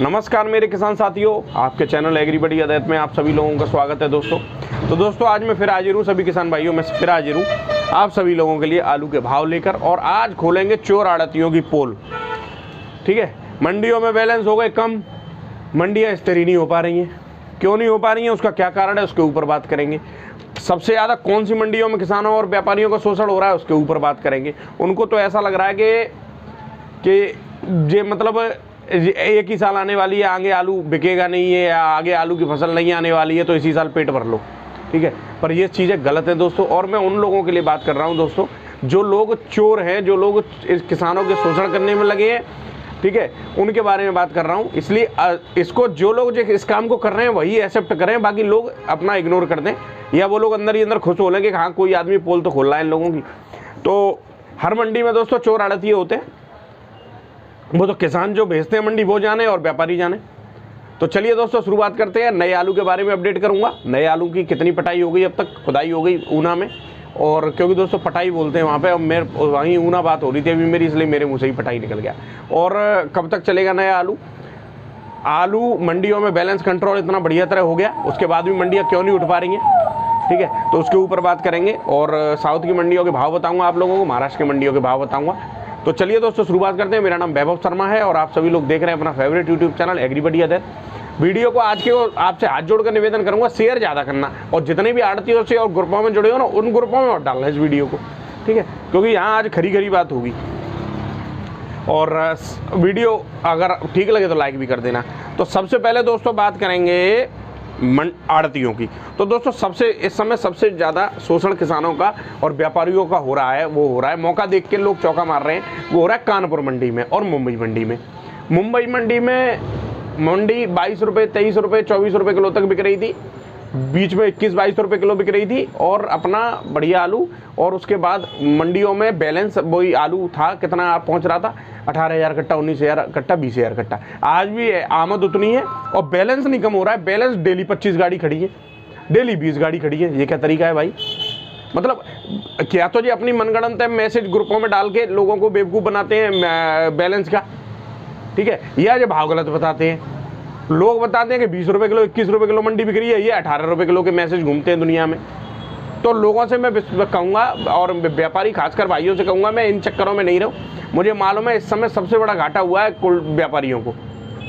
नमस्कार मेरे किसान साथियों, आपके चैनल एग्रीबडी अदैत में आप सभी लोगों का स्वागत है दोस्तों। तो दोस्तों आज मैं फिर हाजिर हूँ, सभी किसान भाइयों में फिर हाजिर हूँ आप सभी लोगों के लिए आलू के भाव लेकर। और आज खोलेंगे चोर आड़तियों की पोल। ठीक है, मंडियों में बैलेंस हो गए कम, मंडियाँ स्थिर नहीं हो पा रही हैं। क्यों नहीं हो पा रही हैं, उसका क्या कारण है, उसके ऊपर बात करेंगे। सबसे ज़्यादा कौन सी मंडियों में किसानों और व्यापारियों का शोषण हो रहा है, उसके ऊपर बात करेंगे। उनको तो ऐसा लग रहा है कि ये मतलब एक ही साल आने वाली है, आगे आलू बिकेगा नहीं है या आगे आलू की फसल नहीं आने वाली है, तो इसी साल पेट भर लो। ठीक है, पर ये चीज़ें गलत हैं दोस्तों। और मैं उन लोगों के लिए बात कर रहा हूँ दोस्तों, जो लोग चोर हैं, जो लोग इस किसानों के शोषण करने में लगे हैं, ठीक है, उनके बारे में बात कर रहा हूँ। इसलिए इसको जो लोग जो इस काम को कर रहे हैं वही एक्सेप्ट करें, बाकी लोग अपना इग्नोर कर दें, या वो लोग अंदर ही अंदर खुश हो लेंगे कि हाँ कोई आदमी पोल तो खोल रहा है इन लोगों की। तो हर मंडी में दोस्तों चोर आड़तिये होते हैं, वो तो किसान जो भेजते हैं मंडी वो जाने और व्यापारी जाने। तो चलिए दोस्तों शुरुआत करते हैं। नए आलू के बारे में अपडेट करूंगा, नए आलू की कितनी पटाई हो गई, अब तक खुदाई हो गई ऊना में, और क्योंकि दोस्तों पटाई बोलते हैं वहाँ पे, अब मेरे वहीं ऊना बात हो रही थी अभी मेरी, इसलिए मेरे मुँह से ही पटाई निकल गया। और कब तक चलेगा नया आलू मंडियों में बैलेंस कंट्रोल इतना बढ़िया तरह हो गया, उसके बाद भी मंडियाँ क्यों नहीं उठ पा रही हैं, ठीक है, तो उसके ऊपर बात करेंगे। और साउथ की मंडियों के भाव बताऊँगा आप लोगों को, महाराष्ट्र की मंडियों के भाव बताऊँगा। तो चलिए दोस्तों शुरुआत करते हैं। मेरा नाम वैभव शर्मा है और आप सभी लोग देख रहे हैं अपना फेवरेट यूट्यूब चैनल एग्रीबडी अदैत। वीडियो को आज के आपसे हाथ जोड़कर निवेदन करूंगा, शेयर ज़्यादा करना, और जितने भी आड़तियों से और ग्रुपों में जुड़े हो ना, उन ग्रुपों में मत डालना इस वीडियो को, ठीक है, क्योंकि यहाँ आज खरी खरी बात होगी। और वीडियो अगर ठीक लगे तो लाइक भी कर देना। तो सबसे पहले दोस्तों बात करेंगे आड़तियों की। तो दोस्तों इस समय सबसे ज़्यादा शोषण किसानों का और व्यापारियों का हो रहा है, वो हो रहा है मौका देख के लोग चौका मार रहे हैं, वो हो रहा है कानपुर मंडी में और मुंबई मंडी में। मुंबई मंडी में मंडी 22 रुपये, 23 रुपये, 24 रुपये किलो तक बिक रही थी, बीच में 21-22 रुपये किलो बिक रही थी, और अपना बढ़िया आलू। और उसके बाद मंडियों में बैलेंस वही आलू था, कितना पहुंच रहा था, 18,000 कट्टा, 19,000 कट्टा, 20,000 कट्टा। आज भी आमद उतनी है और बैलेंस नहीं कम हो रहा है। बैलेंस डेली 25 गाड़ी खड़ी है, डेली 20 गाड़ी खड़ी है। ये क्या तरीका है भाई? मतलब क्या तो जी अपनी मनगढ़ंत मैसेज ग्रुपों में डाल के लोगों को बेवकूफ़ बनाते हैं बैलेंस का, ठीक है, या जो भाव गलत बताते हैं। लोग बताते हैं कि 20 रुपये किलो, 21 रुपये किलो मंडी बिक रही है, ये 18 रुपये किलो के मैसेज घूमते हैं दुनिया में। तो लोगों से मैं कहूँगा और व्यापारी खासकर भाइयों से कहूँगा, मैं इन चक्करों में नहीं रहूँ। मुझे मालूम है इस समय सबसे बड़ा घाटा हुआ है कुल व्यापारियों को।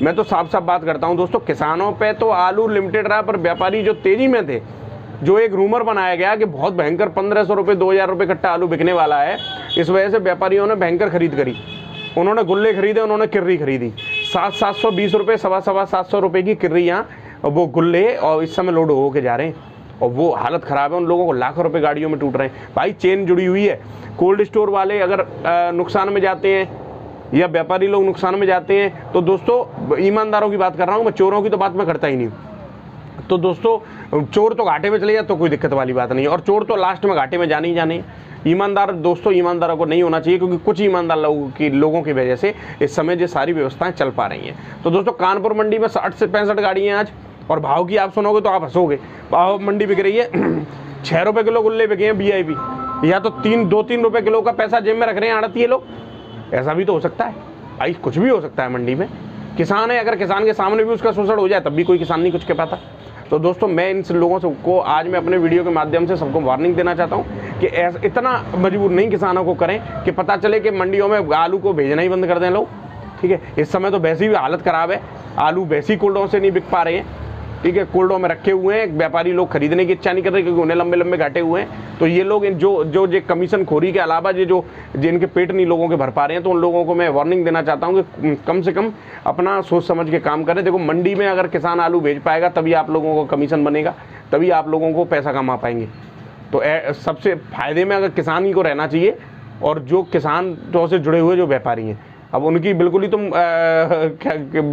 मैं तो साफ साफ बात करता हूँ दोस्तों, किसानों पे तो आलू लिमिटेड रहा, पर व्यापारी जो तेज़ी में थे, जो एक रूमर बनाया गया कि बहुत भयंकर 1,500 रुपये, 2,000 रुपये कट्टा आलू बिकने वाला है, इस वजह से व्यापारियों ने भयंकर खरीद करी। उन्होंने गुल्ले खरीदे, उन्होंने किर्री खरीदी, 720 रुपये, 750 रुपये की किर्री यहाँ वो गुल्ले, और इस समय लोड हो के जा रहे हैं, और वो हालत ख़राब है। उन लोगों को लाखों रुपए गाड़ियों में टूट रहे हैं भाई। चेन जुड़ी हुई है। कोल्ड स्टोर वाले अगर नुकसान में जाते हैं या व्यापारी लोग नुकसान में जाते हैं, तो दोस्तों ईमानदारों की बात कर रहा हूँ मैं, चोरों की तो बात मैं करता ही नहीं हूँ। तो दोस्तों चोर तो घाटे में चले जाए तो कोई दिक्कत वाली बात नहीं है, और चोर तो लास्ट में घाटे में जाने ही जाने। ईमानदार दोस्तों, ईमानदारों को नहीं होना चाहिए, क्योंकि कुछ ईमानदार लोगों की वजह से इस समय ये सारी व्यवस्थाएं चल पा रही हैं। तो दोस्तों कानपुर मंडी में 60 से 65 गाड़ियाँ आज, और भाव की आप सुनोगे तो आप हंसोगे। भाव मंडी बिक रही है 6 रुपये किलो गुल्ले बिके हैं VIP, या तो 2-3 रुपये किलो का पैसा जेब में रख रहे हैं आड़तिये लोग। ऐसा भी तो हो सकता है भाई, कुछ भी हो सकता है मंडी में। किसान है, अगर किसान के सामने भी उसका शोषण हो जाए तब भी कोई किसान नहीं कुछ कह पाता। तो दोस्तों मैं इन लोगों से को आज मैं अपने वीडियो के माध्यम से सबको वार्निंग देना चाहता हूँ कि इतना मजबूर नहीं किसानों को करें कि पता चले कि मंडियों में आलू को भेजना ही बंद कर दें लोग, ठीक है। इस समय तो वैसी भी हालत ख़राब है, आलू वैसी कोल्डों से नहीं बिक पा रहे हैं, ठीक है, कोल्डों में रखे हुए हैं। व्यापारी लोग खरीदने की इच्छा नहीं कर रहे क्योंकि उन्हें लंबे लंबे घाटे हुए हैं। तो ये लोग जो कमीशन खोरी के अलावा जिनके पेट नहीं लोगों के भर पा रहे हैं, तो उन लोगों को मैं वार्निंग देना चाहता हूँ कि कम से कम अपना सोच समझ के काम करें। देखो मंडी में अगर किसान आलू बेच पाएगा तभी आप लोगों को कमीशन बनेगा, तभी आप लोगों को पैसा कमा पाएंगे। तो सबसे फ़ायदे में अगर किसान ही को रहना चाहिए, और जो किसान तो से जुड़े हुए जो व्यापारी हैं, अब उनकी बिल्कुल ही तुम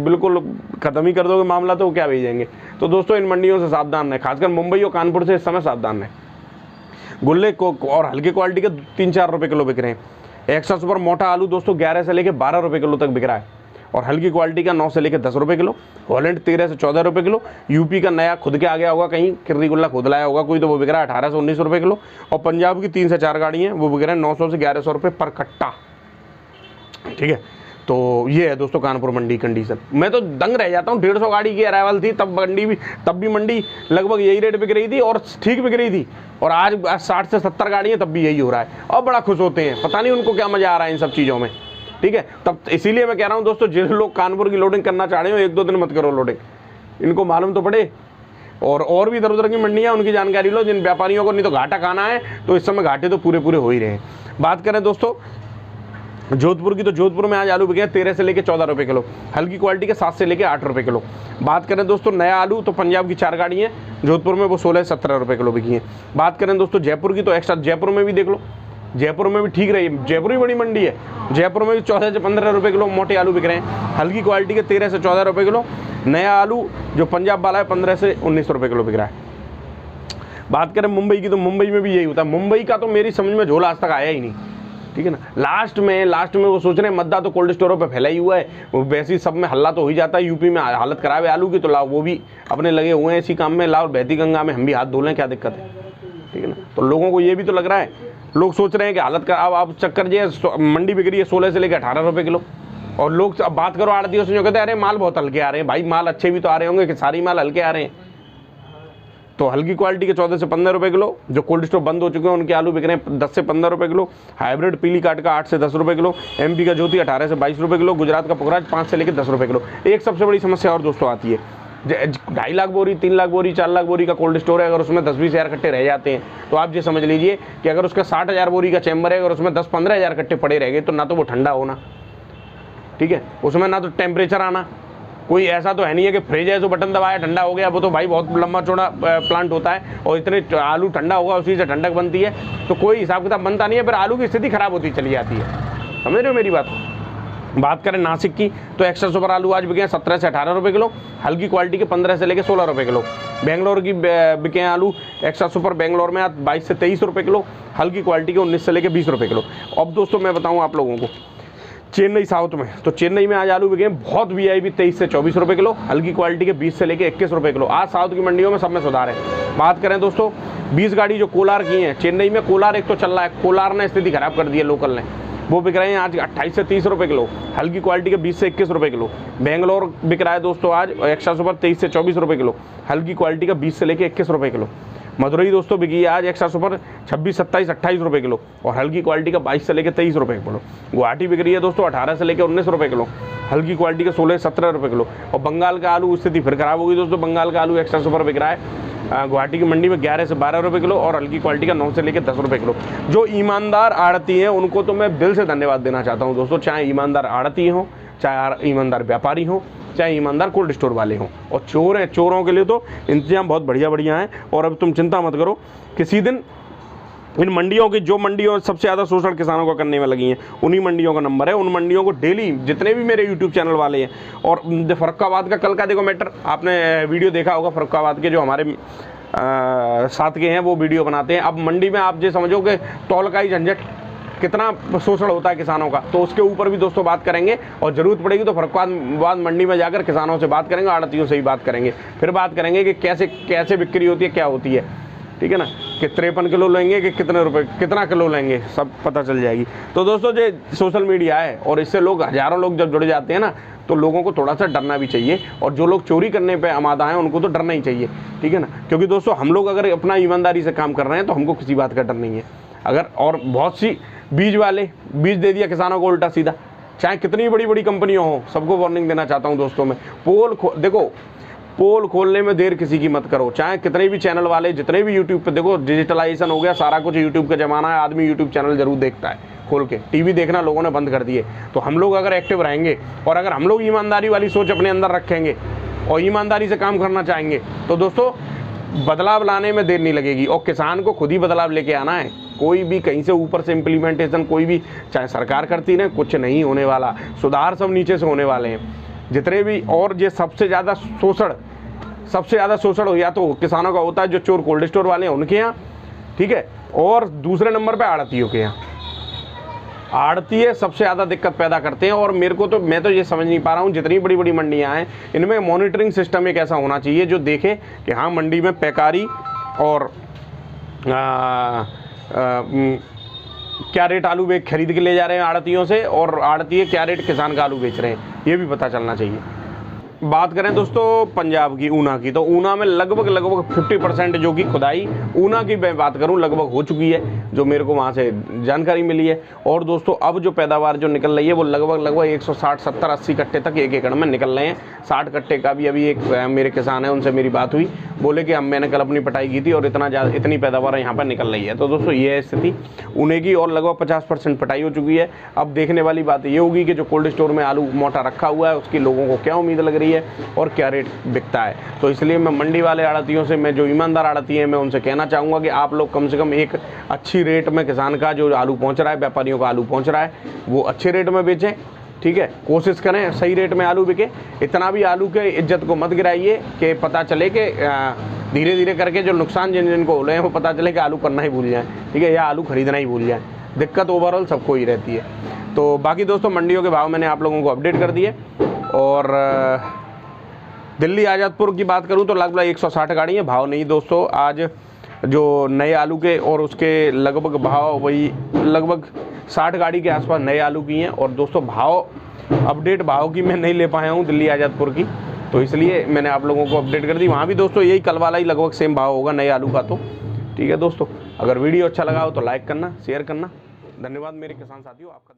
बिल्कुल ख़त्म ही कर दोगे मामला, तो क्या भेजेंगे। तो दोस्तों इन मंडियों से सावधान रहें, खासकर मुंबई और कानपुर से इस समय सावधान रहें। गुल्ले को और हल्के क्वालिटी के 3-4 रुपये किलो बिक रहे हैं। एक्स्ट्रा सुपर मोटा आलू दोस्तों 11 से लेकर 12 रुपये किलो तक बिक रहा है, और हल्की क्वालिटी का 9 से लेकर 10 रुपये किलो। हॉलैंड 13 से 14 रुपये किलो। यूपी का नया खुद के आ गया होगा, कहीं किर्री गुल्ला खुद लाया होगा कोई, तो वो बिक रहा है 18 से 19 रुपये किलो। और पंजाब की 3 से 4 गाड़ी हैं, वो बिक रहे हैं 900 से 1100 रुपये पर कट्टा, ठीक है। तो ये है दोस्तों कानपुर मंडी कंडीशन। मैं तो दंग रह जाता हूँ, 150 गाड़ी की अराइवल थी तब भी मंडी लगभग यही रेट बिक रही थी और ठीक बिक रही थी, और आज 60 से 70 गाड़ियाँ तब भी यही हो रहा है और बड़ा खुश होते हैं। पता नहीं उनको क्या मज़ा आ रहा है इन सब चीज़ों में, ठीक है। तब इसीलिए मैं कह रहा हूँ दोस्तों, जिन लोग कानपुर की लोडिंग करना चाह रहे हो 1-2 दिन मत करो लोडिंग, इनको मालूम तो पड़े। और भी इधर उधर की मंडियाँ उनकी जानकारी लो, जिन व्यापारियों को नहीं तो घाटा खाना है, तो इस समय घाटे तो पूरे हो ही रहे हैं। बात करें दोस्तों जोधपुर की, तो जोधपुर में आज आलू बिके 13 से लेकर 14 रुपये किलो, हल्की क्वालिटी के 7 से लेकर 8 रुपये किलो। बात करें दोस्तों नया आलू, तो पंजाब की 4 गाड़ी हैं जोधपुर में, वो 16-17 रुपये किलो बिकी हैं। बात करें दोस्तों जयपुर की, तो एक्स्ट्रा जयपुर में भी देख लो, जयपुर में भी ठीक रही है, जयपुर भी बड़ी मंडी है, जयपुर में भी 14 से 15 रुपये किलो मोटे आलू बिक रहे हैं, हल्की क्वालिटी के 13 से 14 रुपये किलो। नया आलू जो पंजाब वाला है 15 से 19 रुपये किलो बिक रहा है। बात करें मुंबई की, तो मुंबई में भी यही होता है। मुंबई का तो मेरी समझ में झोला आज तक आया ही नहीं, ठीक है ना। लास्ट में वो सोच रहे हैं मद्दा तो कोल्ड स्टोरों पे फैला ही हुआ है, वो वैसे ही सब में हल्ला तो हो ही जाता है। यूपी में हालत खराब है आलू की, तो लाओ वो भी अपने लगे हुए हैं इसी काम में, लाओ बहती गंगा में हम भी हाथ धो लें, क्या दिक्कत है, ठीक है ना। तो लोगों को ये भी तो लग रहा है, लोग सोच रहे हैं कि हालत खराब, अब चक्कर जो मंडी बिक रही है 16 से लेकर 18 रुपये किलो, और लोग अब बात करो आड़तियों से जो कहते हैं अरे माल बहुत हल्के आ रहे हैं। भाई माल अच्छे भी तो आ रहे होंगे कि सारी माल हल्के आ रहे हैं। तो हल्की क्वालिटी के 14 से 15 रुपये किलो, जो कोल्ड स्टोर बंद हो चुके हैं उनके आलू बिक रहे हैं 10 से 15 रुपये किलो। हाइब्रिड पीली काट का 8 से 10 रुपये किलो, एमपी का ज्योति 18 से 22 रुपये किलो, गुजरात का पुखराज 5 से लेकर 10 रुपये किलो। एक सबसे बड़ी समस्या और दोस्तों आती है, 2.5 लाख बोरी, 3 लाख बोरी, 4 लाख बोरी का कोल्ड स्टोर है, अगर उसमें 10-20 हज़ार कट्टे रह जाते हैं, तो आप ये समझ लीजिए कि अगर उसका 60,000 बोरी का चैम्बर है, अगर उसमें 10-15 हज़ार कट्टे पड़े रह गए, तो ना तो वो ठंडा होना, ठीक है, उसमें ना तो टेम्परेचर आना। कोई ऐसा तो है नहीं है कि फ्रिज है जो बटन दबाया ठंडा हो गया, वो तो भाई बहुत लंबा चौड़ा प्लांट होता है और इतने आलू ठंडा होगा उसी से ठंडक बनती है, तो कोई हिसाब किताब बनता नहीं है, फिर आलू की स्थिति खराब होती चली जाती है। समझ रहे हो मेरी बात। बात करें नासिक की, तो एक्स्ट्रा सुपर आलू आज बिके हैं 17 से 18 रुपये किलो, हल्की क्वालिटी के 15 से लेकर 16 रुपये किलो। बेंगलोर की बिके हैं आलू एक्स्ट्रा सुपर, बेंगलोर में आज 22 से 23 रुपये किलो, हल्की क्वालिटी के 19 से लेकर 20 रुपये किलो। अब दोस्तों मैं बताऊँ आप लोगों को चेन्नई साउथ में, तो चेन्नई में आज आलू बिके बहुत वीआईपी 23 से 24 रुपये किलो, हल्की क्वालिटी के 20 से लेकर 21 रुपये किलो। आज साउथ की मंडियों में सब में सुधार है। बात करें दोस्तों 20 गाड़ी जो कोलार की हैं चेन्नई में, कोलार एक तो चल रहा है, कोलार ने स्थिति खराब कर दी है लोकल ने, वो बिक रहे हैं आज 28 से 30 रुपये किलो, हल्की क्वालिटी के 20 से 21 रुपये किलो। बेंगलोर बिक रहा है दोस्तों आज एक्स्ट्रा सुपर 23 से 24 रुपये किलो, हल्की क्वालिटी का 20 से लेकर 21 रुपये किलो। मदुरई दोस्तों बिकी है आज एक्स्ट्रा सुपर 26, 27, 28 रुपये किलो, और हल्की क्वालिटी का 22 से लेकर 23 रुपये किलो। गुवाहाटी बिक रही है दोस्तों 18 से लेकर 19 रुपये किलो, हल्की क्वालिटी के 16, 17 रुपये किलो। और बंगाल का आलू स्थिति फिर खराब होगी दोस्तों, बंगाल का आलू एक्स्ट्रा सुपर बिक रहा है गुवाहाटी की मंडी में 11 से 12 रुपये किलो, और हल्की क्वालिटी का 9 से लेकर 10 रुपये किलो। जो ईमानदार आड़ती हैं उनको तो मैं दिल से धन्यवाद देना चाहता हूँ दोस्तों, चाहे ईमानदार आड़ती हों, चाहे ईमानदार व्यापारी हों, चाहे ईमानदार कोल्ड स्टोर वाले हों। और चोर हैं, चोरों के लिए तो इंतजाम बहुत बढ़िया हैं। और अब तुम चिंता मत करो, किसी दिन इन मंडियों की, जो मंडियों सबसे ज़्यादा शोषण किसानों का करने में लगी हैं, उन्हीं मंडियों का नंबर है। उन मंडियों को डेली जितने भी मेरे यूट्यूब चैनल वाले हैं, और फर्रुखाबाद का कल का देखो मैटर, आपने वीडियो देखा होगा फर्रुखाबाद के जो हमारे साथ के हैं, वो वीडियो बनाते हैं। अब मंडी में आप ये समझो कि तौल का ही झंझट, कितना शोषण होता है किसानों का, तो उसके ऊपर भी दोस्तों बात करेंगे। और ज़रूरत पड़ेगी तो फर्रुखाबाद मंडी में जाकर किसानों से बात करेंगे, आड़तियों से ही बात करेंगे, फिर बात करेंगे कि कैसे बिक्री होती है, क्या होती है, ठीक है ना, कि 53 किलो लेंगे कि कितने रुपए, कितना किलो लेंगे, सब पता चल जाएगी। तो दोस्तों ये सोशल मीडिया है, और इससे लोग, हज़ारों लोग जब जुड़ जाते हैं ना, तो लोगों को थोड़ा सा डरना भी चाहिए। और जो लोग चोरी करने पे आमादा हैं उनको तो डरना ही चाहिए, ठीक है ना, क्योंकि दोस्तों हम लोग अगर अपना ईमानदारी से काम कर रहे हैं तो हमको किसी बात का डर नहीं है। अगर और बहुत सी बीज वाले बीज दे दिया किसानों को उल्टा सीधा, चाहे कितनी बड़ी बड़ी कंपनियां हों, सबको वार्निंग देना चाहता हूं दोस्तों मैं। देखो पोल खोलने में देर किसी की मत करो, चाहे कितने भी चैनल वाले, जितने भी यूट्यूब पे, देखो डिजिटलाइजेशन हो गया, सारा कुछ यूट्यूब का जमाना है, आदमी यूट्यूब चैनल जरूर देखता है खोल के। टीवी देखना लोगों ने बंद कर दिए। तो हम लोग अगर एक्टिव रहेंगे और अगर हम लोग ईमानदारी वाली सोच अपने अंदर रखेंगे और ईमानदारी से काम करना चाहेंगे, तो दोस्तों बदलाव लाने में देर नहीं लगेगी। और किसान को खुद ही बदलाव लेके आना है, कोई भी कहीं से ऊपर से इम्प्लीमेंटेशन कोई भी चाहे सरकार करती रहे, कुछ नहीं होने वाला। सुधार सब नीचे से होने वाले हैं जितने भी। और ये सबसे ज़्यादा शोषण हो या तो किसानों का होता है, जो चोर कोल्ड स्टोर वाले हैं उनके यहाँ, ठीक है, और दूसरे नंबर पे आड़तियों के यहाँ। आड़तीय सबसे ज़्यादा दिक्कत पैदा करते हैं। और मैं तो ये समझ नहीं पा रहा हूँ, जितनी बड़ी बड़ी मंडियाँ हैं इनमें मॉनिटरिंग सिस्टम एक ऐसा होना चाहिए जो देखे कि हाँ मंडी में पैकारी और क्या रेट आलू वे खरीद के ले जा रहे हैं आड़तियों से, और आड़ती क्या रेट किसान का आलू बेच रहे हैं, ये भी पता चलना चाहिए। बात करें दोस्तों पंजाब की, ऊना की, तो ऊना में लगभग 50% जो कि खुदाई ऊना की मैं बात करूं लगभग हो चुकी है, जो मेरे को वहां से जानकारी मिली है। और दोस्तों अब जो पैदावार जो निकल रही है वो लगभग 160, 70, 80 कट्टे तक 1 एकड़ में निकल रहे हैं। 60 कट्टे का भी अभी एक मेरे किसान है, उनसे मेरी बात हुई, बोले कि मैंने कल अपनी पटाई की थी और इतनी पैदावार यहाँ पर निकल रही है। तो दोस्तों ये है स्थिति ऊने की, और लगभग 50% पटाई हो चुकी है। अब देखने वाली बात ये होगी कि जो कोल्ड स्टोर में आलू मोटा रखा हुआ है उसकी लोगों को क्या उम्मीद लग रही है और क्या रेट बिकता है। तो इसलिए मैं मंडी वाले आड़तियों से, मैं जो ईमानदार आड़ती हैं, मैं उनसे कहना चाहूँगा कि आप लोग कम से कम एक अच्छी रेट में किसान का जो आलू पहुँच रहा है, व्यापारियों का आलू पहुँच रहा है, वो अच्छे रेट में बेचें। ठीक है, कोशिश करें सही रेट में आलू बिके। इतना भी आलू के इज्जत को मत गिराइए कि पता चले कि धीरे धीरे करके जो नुकसान जिनको हो रहे हैं वो पता चले कि आलू करना ही भूल जाएँ, ठीक है, या आलू खरीदना ही भूल जाएँ। दिक्कत ओवरऑल सबको ही रहती है। तो बाकी दोस्तों मंडियों के भाव मैंने आप लोगों को अपडेट कर दिए। और दिल्ली आज़ादपुर की बात करूं तो लगभग 160 गाड़ी है, भाव नहीं दोस्तों। आज जो नए आलू के और उसके लगभग भाव वही लगभग 60 गाड़ी के आसपास नए आलू की हैं। और दोस्तों भाव अपडेट भाव की मैं नहीं ले पाया हूं दिल्ली आज़ादपुर की, तो इसलिए मैंने आप लोगों को अपडेट कर दी। वहाँ भी दोस्तों यही कल वाला ही लगभग सेम भाव होगा नए आलू का। तो ठीक है दोस्तों, अगर वीडियो अच्छा लगा हो तो लाइक करना, शेयर करना। धन्यवाद मेरे किसान साथियों, आपका।